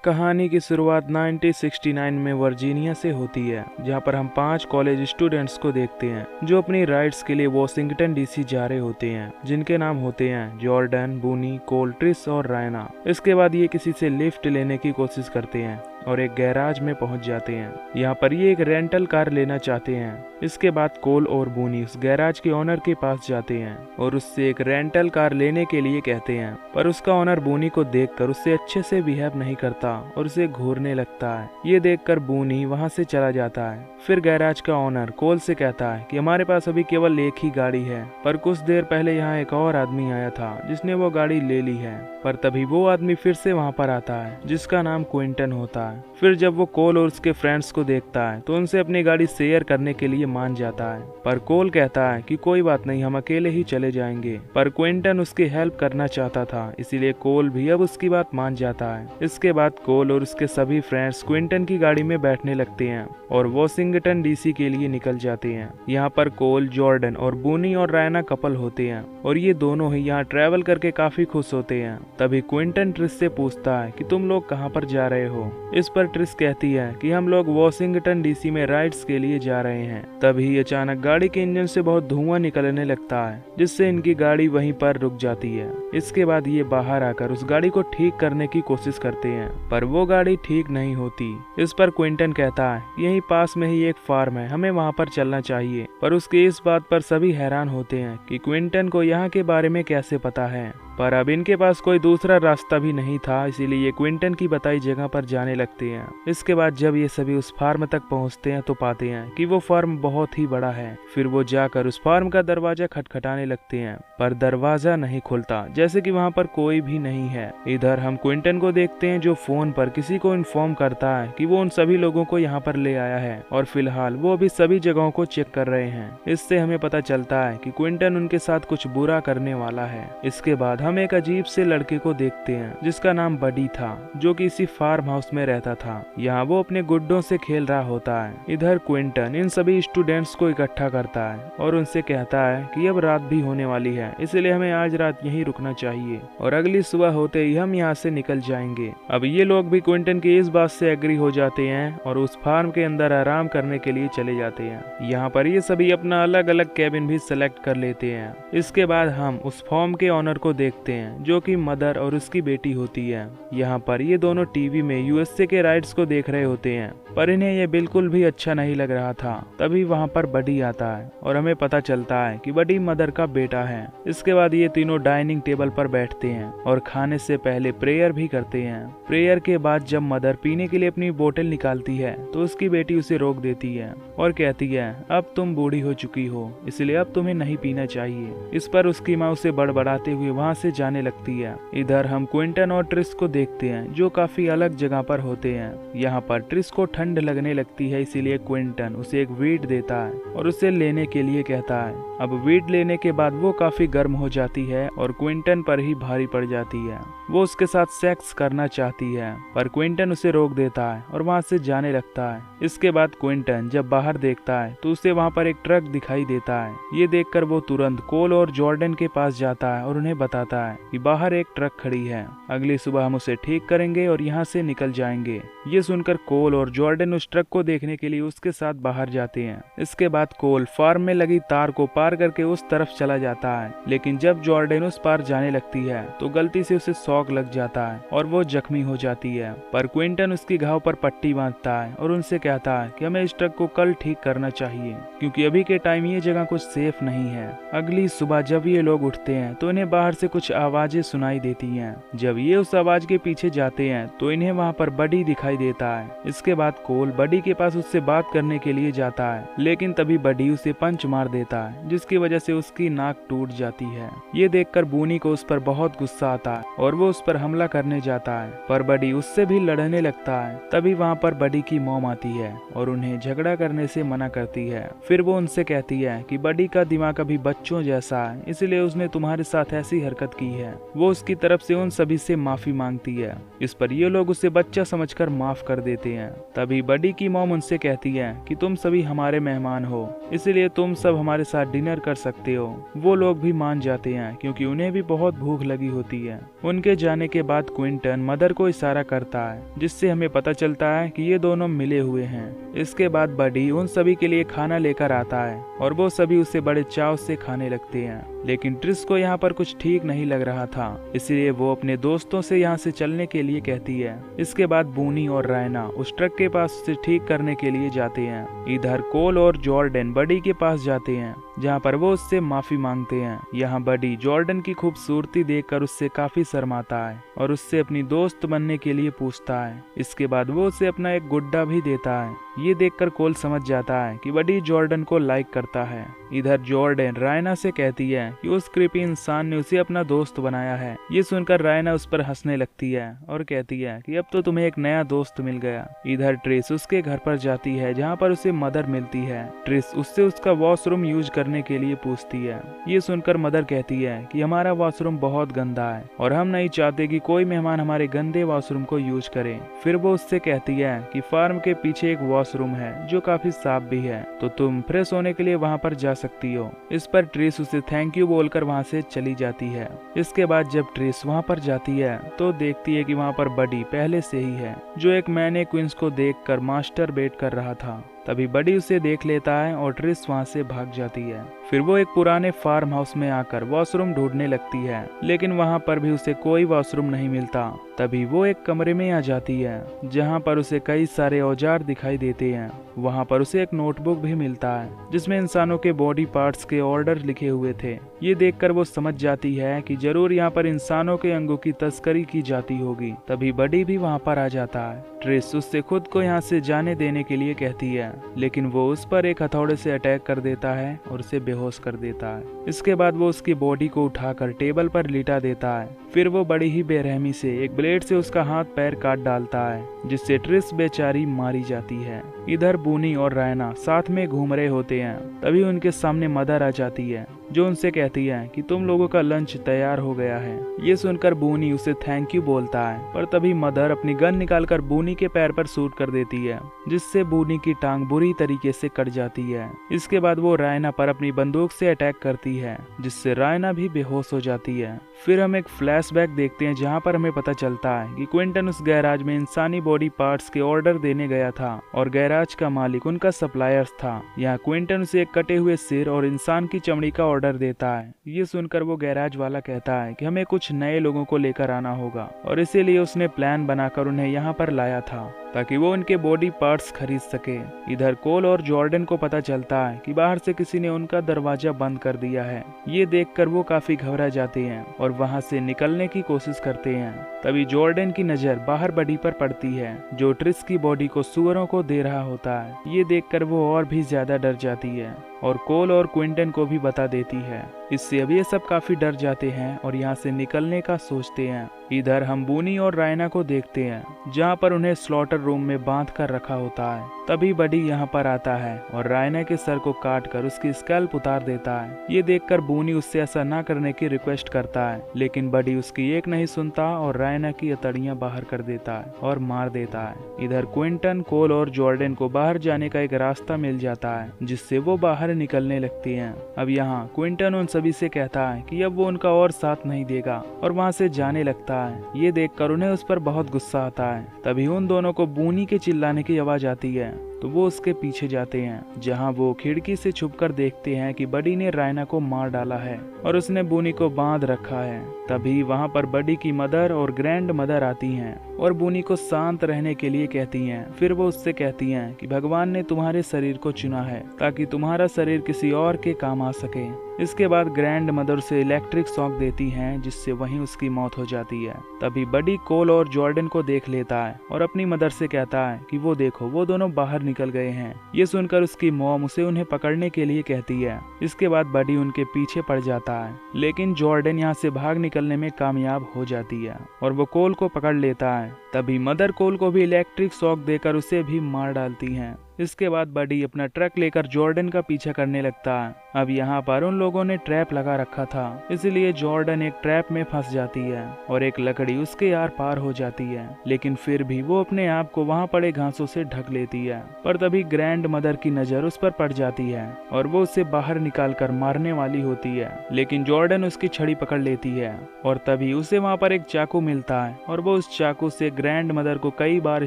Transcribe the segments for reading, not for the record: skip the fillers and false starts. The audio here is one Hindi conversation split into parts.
कहानी की शुरुआत 1969 में वर्जीनिया से होती है, जहां पर हम 5 कॉलेज स्टूडेंट्स को देखते हैं जो अपनी राइड्स के लिए वॉशिंगटन डीसी जा रहे होते हैं, जिनके नाम होते हैं जॉर्डन, बूनी, कोल, ट्रिस और रायना। इसके बाद ये किसी से लिफ्ट लेने की कोशिश करते हैं और एक गैराज में पहुंच जाते हैं। यहाँ पर ये एक रेंटल कार लेना चाहते हैं। इसके बाद कोल और बूनी उस गैराज के ओनर के पास जाते हैं और उससे एक रेंटल कार लेने के लिए कहते हैं, पर उसका ओनर बूनी को देखकर उससे अच्छे से बिहेव नहीं करता और उसे घूरने लगता है। ये देखकर बूनी वहां से चला जाता है। फिर गैराज का ओनर कोल से कहता है कि हमारे पास अभी केवल एक ही गाड़ी है, पर कुछ देर पहले यहाँ एक और आदमी आया था जिसने वो गाड़ी ले ली है। पर तभी वो आदमी फिर से वहाँ पर आता है जिसका नाम क्विंटन होता है। फिर जब वो कोल और उसके फ्रेंड्स को देखता है तो उनसे अपनी गाड़ी शेयर करने के लिए मान जाता है, पर कोल कहता है कि कोई बात नहीं, हम अकेले ही चले जाएंगे। पर क्विंटन उसकी हेल्प करना चाहता था, इसीलिए कोल भी अब उसकी बात मान जाता है। इसके बाद कोल और उसके सभी फ्रेंड्स क्विंटन की गाड़ी में बैठने लगते हैं और वॉशिंगटन डीसी के लिए निकल जाते हैं। यहाँ पर कोल, जॉर्डन और बूनी और रायना कपल होते हैं और ये दोनों ही यहाँ ट्रैवल करके काफी खुश होते हैं। तभी क्विंटन ट्रिस से पूछता है कि तुम लोग कहाँ पर जा रहे हो। इस पर ट्रिस कहती है कि हम लोग वॉशिंगटन डीसी में राइड्स के लिए जा रहे हैं। तभी अचानक गाड़ी के इंजन से बहुत धुआं निकलने लगता है, जिससे इनकी गाड़ी वहीं पर रुक जाती है। इसके बाद ये बाहर आकर उस गाड़ी को ठीक करने की कोशिश करते हैं, पर वो गाड़ी ठीक नहीं होती। इस पर क्विंटन कहता है यहीं पास में ही एक फार्म है, हमें वहाँ पर चलना चाहिए। पर उसकी इस बात पर सभी हैरान होते हैं कि क्विंटन को यहाँ के बारे में कैसे पता है। पर अब इनके पास कोई दूसरा रास्ता भी नहीं था, इसीलिए ये क्विंटन की बताई जगह पर जाने लगते हैं। इसके बाद जब ये सभी उस फार्म तक पहुंचते हैं तो पाते हैं कि वो फार्म बहुत ही बड़ा है। फिर वो जाकर उस फार्म का दरवाजा खटखटाने लगते हैं, पर दरवाजा नहीं खुलता, जैसे कि वहाँ पर कोई भी नहीं है। इधर हम क्विंटन को देखते हैं जो फोन पर किसी को इन्फॉर्म करता है कि वो उन सभी लोगों को यहाँ पर ले आया है और फिलहाल वो अभी सभी जगहों को चेक कर रहे हैं। इससे हमें पता चलता है कि क्विंटन उनके साथ कुछ बुरा करने वाला है। इसके बाद हम एक अजीब से लड़के को देखते हैं जिसका नाम बडी था, जो कि इसी फार्म हाउस में रहता था। यहाँ वो अपने गुड्डों से खेल रहा होता है। इधर क्विंटन इन सभी स्टूडेंट्स को इकट्ठा करता है और उनसे कहता है कि अब रात भी होने वाली है, इसलिए हमें आज रात यहीं रुकना चाहिए और अगली सुबह होते ही हम यहाँ से निकल जाएंगे। अब ये लोग भी क्विंटन की इस बात से एग्री हो जाते हैं और उस फार्म के अंदर आराम करने के लिए चले जाते हैं। यहाँ पर ये सभी अपना अलग अलग कैबिन भी सिलेक्ट कर लेते हैं। इसके बाद हम उस फार्म के ऑनर को देखते हैं जो कि मदर और उसकी बेटी होती है। यहाँ पर ये दोनों टीवी में यूएसए के राइड्स को देख रहे होते हैं, पर इन्हें ये बिल्कुल भी अच्छा नहीं लग रहा था। तभी वहाँ पर बडी आता है और हमें पता चलता है कि बडी मदर का बेटा है। इसके बाद ये तीनों डाइनिंग टेबल पर बैठते हैं और खाने से पहले प्रेयर भी करते हैं। प्रेयर के बाद जब मदर पीने के लिए अपनी बोतल निकालती है तो उसकी बेटी उसे रोक देती है और कहती है अब तुम बूढ़ी हो चुकी हो, इसलिए अब तुम्हें नहीं पीना चाहिए। इस पर उसकी माँ उसे बड़बड़ाते हुए वहाँ से जाने लगती है। इधर हम क्विंटन और ट्रिस को देखते हैं जो काफी अलग जगह पर होते हैं। यहाँ पर ट्रिस को ठंड लगने लगती है, इसीलिए क्विंटन उसे एक वीड देता है और उसे लेने के लिए कहता है। अब वीड लेने के बाद वो काफी गर्म हो जाती है और क्विंटन पर ही भारी पड़ जाती है। वो उसके साथ सेक्स करना चाहती है, पर क्विंटन उसे रोक देता है और वहाँ से जाने लगता है। इसके बाद क्विंटन जब बाहर देखता है तो उसे वहाँ पर एक ट्रक दिखाई देता है। ये देखकर वो तुरंत कोल और जॉर्डन के पास जाता है और उन्हें बताता है कि बाहर एक ट्रक खड़ी है, अगली सुबह हम उसे ठीक करेंगे और यहाँ से निकल जाएंगे। ये सुनकर कोल और जॉर्डन उस ट्रक को देखने के लिए उसके साथ बाहर जाते हैं। इसके बाद कोल फार्म में लगी तार को पार करके उस तरफ चला जाता है, लेकिन जब जॉर्डन उस पार जाने लगती है तो गलती से उसे शॉक लग जाता है और वो जख्मी हो जाती है। पर क्विंटन उसकी घाव पर पट्टी बांधता है और उनसे कहता है कि हमें इस ट्रक को कल ठीक करना चाहिए, क्योंकि अभी के टाइम ये जगह कुछ सेफ नहीं है। अगली सुबह जब ये लोग उठते हैं तो इन्हें बाहर से कुछ आवाजें सुनाई देती हैं। जब ये उस आवाज के पीछे जाते हैं तो इन्हें वहाँ पर बडी दिखाई देता है। इसके बाद कोल बडी के पास उससे बात करने के लिए जाता है, लेकिन तभी बडी उसे पंच मार देता है, जिसकी वजह से उसकी नाक टूट जाती है। ये देखकर बूनी को उस पर बहुत गुस्सा आता है और वो उस पर हमला करने जाता है, पर बडी उससे भी लड़ने लगता है। तभी वहाँ पर बडी की मॉम आती है और उन्हें झगड़ा करने से मना करती है। फिर वो उनसे कहती है कि बडी का दिमाग अभी बच्चों जैसा है, इसलिए उसने तुम्हारे साथ ऐसी हरकत की है। वो उसकी तरफ से उन सभी से माफी मांगती है। इस पर ये लोग उसे बच्चा समझकर माफ कर देते हैं। तभी बडी की मॉम उनसे कहती है कि तुम सभी हमारे मेहमान हो, इसलिए तुम सब हमारे साथ डिनर कर सकते हो। वो लोग भी मान जाते हैं क्योंकि उन्हें भी बहुत भूख लगी होती है। उनके उनके जाने के बाद क्विंटन मदर को इशारा करता है, जिससे हमें पता चलता है कि ये दोनों मिले हुए हैं। इसके बाद बडी उन सभी के लिए खाना लेकर आता है और वो सभी उसे बड़े चाव से खाने लगते हैं। लेकिन ट्रिस को यहाँ पर कुछ ठीक नहीं लग रहा था, इसलिए वो अपने दोस्तों से यहाँ से चलने के लिए कहती है। इसके बाद बूनी और रायना उस ट्रक के पास उसे ठीक करने के लिए जाते हैं। इधर कोल और जॉर्डन बडी के पास जाते हैं, जहाँ पर वो उससे माफी मांगते हैं। यहाँ बडी जॉर्डन की खूबसूरती देखकर उससे काफी शर्माता है और उससे अपनी दोस्त बनने के लिए पूछता है। इसके बाद वो उसे अपना एक गुड्डा भी देता है। ये देखकर कोल समझ जाता है कि बडी जॉर्डन को लाइक करता है। इधर जॉर्डन रायना से कहती है कि उस क्रीपी इंसान ने उसे अपना दोस्त बनाया है। ये सुनकर रायना उस पर हंसने लगती है और कहती है कि अब तो तुम्हें एक नया दोस्त मिल गया। इधर ट्रिस उसके घर पर जाती है, जहाँ पर उसे मदर मिलती है। ट्रिस उससे उसका वॉशरूम यूज करने के लिए पूछती है। ये सुनकर मदर कहती है कि हमारा वॉशरूम बहुत गंदा है और हम नहीं चाहते कि कोई मेहमान हमारे गंदे वॉशरूम को यूज करे। फिर वो उससे कहती है कि फार्म के पीछे एक वॉशरूम है जो काफी साफ भी है, तो तुम फ्रेश होने के लिए वहाँ पर जा सकती हो। इस पर ट्रिस उसे थैंक यू बोलकर वहाँ से चली जाती है। इसके बाद जब ट्रिस वहाँ पर जाती है तो देखती है कि वहाँ पर बडी पहले से ही है, जो एक मैने क्वींस को देखकर मास्टरबेट कर रहा था। तभी बडी उसे देख लेता है और ट्रिस वहाँ से भाग जाती है। फिर वो एक पुराने फार्म हाउस में आकर वॉशरूम ढूंढने लगती है, लेकिन वहाँ पर भी उसे कोई वॉशरूम नहीं मिलता। तभी वो एक कमरे में आ जाती है, जहाँ पर उसे कई सारे औजार दिखाई देते हैं। वहाँ पर उसे एक नोटबुक भी मिलता है, जिसमें इंसानों के बॉडी पार्ट्स के ऑर्डर लिखे हुए थे। ये देखकर वो समझ जाती है कि जरूर यहाँ पर इंसानों के अंगों की तस्करी की जाती होगी। तभी बडी भी वहाँ पर आ जाता है। ट्रिस उससे खुद को यहाँ से जाने देने के लिए कहती है, लेकिन वो उस पर एक हथौड़े से अटैक कर देता है और उसे बेहोश कर देता है। इसके बाद वो उसकी बॉडी को उठाकर टेबल पर लिटा देता है। फिर वो बड़ी ही बेरहमी से एक ब्लेड से उसका हाथ पैर काट डालता है, जिससे ट्रिस बेचारी मारी जाती है। इधर बूनी और रायना साथ में घूम रहे होते हैं। तभी उनके सामने मदर आ जाती है, जो उनसे कहती है कि तुम लोगों का लंच तैयार हो गया है। ये सुनकर बूनी उसे थैंक यू बोलता है, पर तभी मदर अपनी गन निकालकर बूनी के पैर पर शूट कर देती है, जिससे बूनी की टांग बुरी तरीके से कट जाती है। इसके बाद वो रायना पर अपनी बंदूक से अटैक करती है, जिससे रायना भी बेहोश हो जाती है। फिर हम एक फ्लैशबैक देखते हैं, जहाँ पर हमें पता चलता है कि क्विंटन उस गैराज में इंसानी बॉडी पार्ट्स के ऑर्डर देने गया था और गैराज का मालिक उनका सप्लायर था। यहाँ क्विंटन उसे एक कटे हुए सिर और इंसान की चमड़ी का ऑर्डर देता है। ये सुनकर वो गैराज वाला कहता है कि हमें कुछ नए लोगों को लेकर आना होगा, और इसीलिए उसने प्लान बनाकर उन्हें यहाँ पर लाया था ताकि वो उनके बॉडी पार्ट्स खरीद सके। इधर कोल और जॉर्डन को पता चलता है कि बाहर से किसी ने उनका दरवाजा बंद कर दिया है। ये देखकर वो काफी घबरा जाते हैं और वहां से निकलने की कोशिश करते हैं। तभी जॉर्डन की नजर बाहर बडी पर पड़ती है, जो ट्रिस की बॉडी को सुअरों को दे रहा होता है। ये देखकर वो और भी ज्यादा डर जाती है और कोल और क्विंटन को भी बता देती है। इससे अब ये सब काफी डर जाते हैं और यहाँ से निकलने का सोचते हैं। इधर हम बूनी और रायना को देखते हैं, जहाँ पर उन्हें स्लॉटर रूम में बांध कर रखा होता है। तभी बडी यहाँ पर आता है और रायना के सर को काट कर उसकी स्कैल्प उतार देता है। ये देखकर बूनी उससे ऐसा ना करने की रिक्वेस्ट करता है, लेकिन बडी उसकी एक नहीं सुनता और रायना की अतड़ियां बाहर कर देता है और मार देता है। इधर क्विंटन, कोल और जॉर्डन को बाहर जाने का एक रास्ता मिल जाता है, जिससे वो बाहर निकलने लगती हैं। अब यहाँ क्विंटन उन सभी से कहता है कि अब वो उनका और साथ नहीं देगा और वहाँ से जाने लगता है। ये देखकर उन्हें उस पर बहुत गुस्सा आता है। तभी उन दोनों को बूनी के चिल्लाने की आवाज आती है, तो वो उसके पीछे जाते हैं, जहाँ वो खिड़की से छुपकर देखते हैं कि बडी ने रायना को मार डाला है और उसने बूनी को बांध रखा है। तभी वहाँ पर बडी की मदर और ग्रैंड मदर आती हैं और बूनी को शांत रहने के लिए कहती हैं। फिर वो उससे कहती हैं कि भगवान ने तुम्हारे शरीर को चुना है ताकि तुम्हारा शरीर किसी और के काम आ सके। इसके बाद ग्रैंड मदर से इलेक्ट्रिक शॉक देती हैं, जिससे वहीं उसकी मौत हो जाती है। तभी बडी कोल और जॉर्डन को देख लेता है और अपनी मदर से कहता है कि वो देखो, वो दोनों बाहर निकल गए हैं। ये सुनकर उसकी मॉम उसे उन्हें पकड़ने के लिए कहती है। इसके बाद बडी उनके पीछे पड़ जाता है, लेकिन जॉर्डन यहाँ से भाग निकलने में कामयाब हो जाती है और वो कोल को पकड़ लेता है। तभी मदर कोल को भी इलेक्ट्रिक शॉक देकर उसे भी मार डालती हैं। इसके बाद बडी अपना ट्रक लेकर जॉर्डन का पीछा करने लगता है। अब यहाँ पर उन लोगों ने ट्रैप लगा रखा था, इसलिए जॉर्डन एक ट्रैप में फंस जाती है और एक लकड़ी उसके आर पार हो जाती है, लेकिन फिर भी वो अपने आप को वहाँ पड़े घासों से ढक लेती है। पर तभी ग्रैंड मदर की नजर उस पर पड़ जाती है और वो उसे बाहर निकाल कर मारने वाली होती है, लेकिन जॉर्डन उसकी छड़ी पकड़ लेती है और तभी उसे वहाँ पर एक चाकू मिलता है और वो उस चाकू से ग्रैंड मदर को कई बार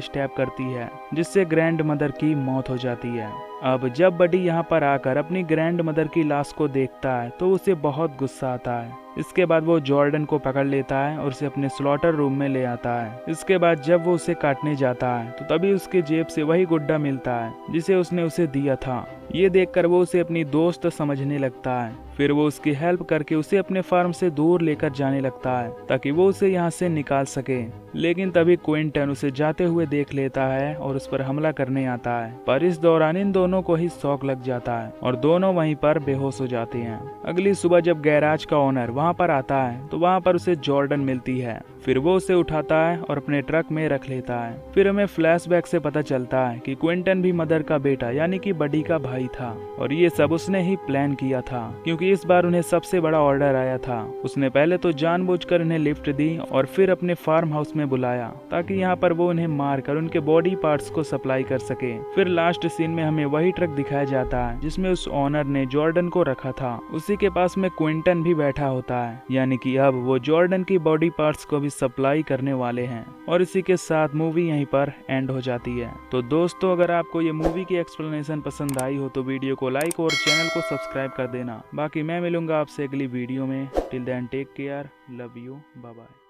स्टैब करती है, जिससे ग्रैंड मदर की मौत हो जाती है। अब जब बडी यहाँ पर आकर अपनी ग्रैंड मदर की लाश को देखता है तो उसे बहुत गुस्सा आता है। इसके बाद वो जॉर्डन को पकड़ लेता है और उसे अपने स्लॉटर रूम में ले आता है। इसके बाद जब वो उसे काटने जाता है तो तभी उसके जेब से वही गुड्डा मिलता है जिसे उसने उसे दिया था। ये देखकर वो उसे अपनी दोस्त समझने लगता है। फिर वो उसकी हेल्प करके उसे अपने फार्म से दूर लेकर जाने लगता है ताकि वो उसे यहाँ से निकाल सके, लेकिन तभी क्विंटन उसे जाते हुए देख लेता है और उस पर हमला करने आता है। पर इस दौरान इन दोनों को ही शॉक लग जाता है और दोनों वहीं पर बेहोश हो जाते हैं। अगली सुबह जब गैराज का ओनर वहाँ पर आता है तो वहाँ पर उसे जॉर्डन मिलती है। फिर वो उसे उठाता है और अपने ट्रक में रख लेता है। फिर हमें फ्लैशबैक से पता चलता है कि क्विंटन भी मदर का बेटा यानी कि बडी का भाई था और ये सब उसने ही प्लान किया था, क्योंकि इस बार उन्हें सबसे बड़ा ऑर्डर आया था। उसने पहले तो जानबूझकर उन्हें लिफ्ट दी और फिर अपने फार्म हाउस में बुलाया ताकि यहाँ पर वो उन्हें मारकर उनके बॉडी पार्ट्स को सप्लाई कर सके। फिर लास्ट सीन में हमें वही ट्रक दिखाया जाता है जिसमें उस ऑनर ने जॉर्डन को रखा था। उसी के पास में क्विंटन भी बैठा होता है, यानी कि अब वो जॉर्डन की बॉडी पार्ट्स को भी सप्लाई करने वाले हैं। और इसी के साथ मूवी यहीं पर एंड हो जाती है। तो दोस्तों, अगर आपको ये मूवी की एक्सप्लेनेशन पसंद आई हो तो वीडियो को लाइक और चैनल को सब्सक्राइब कर देना। बाकी मैं मिलूंगा आपसे अगली वीडियो में। Till then take care, love you, bye bye.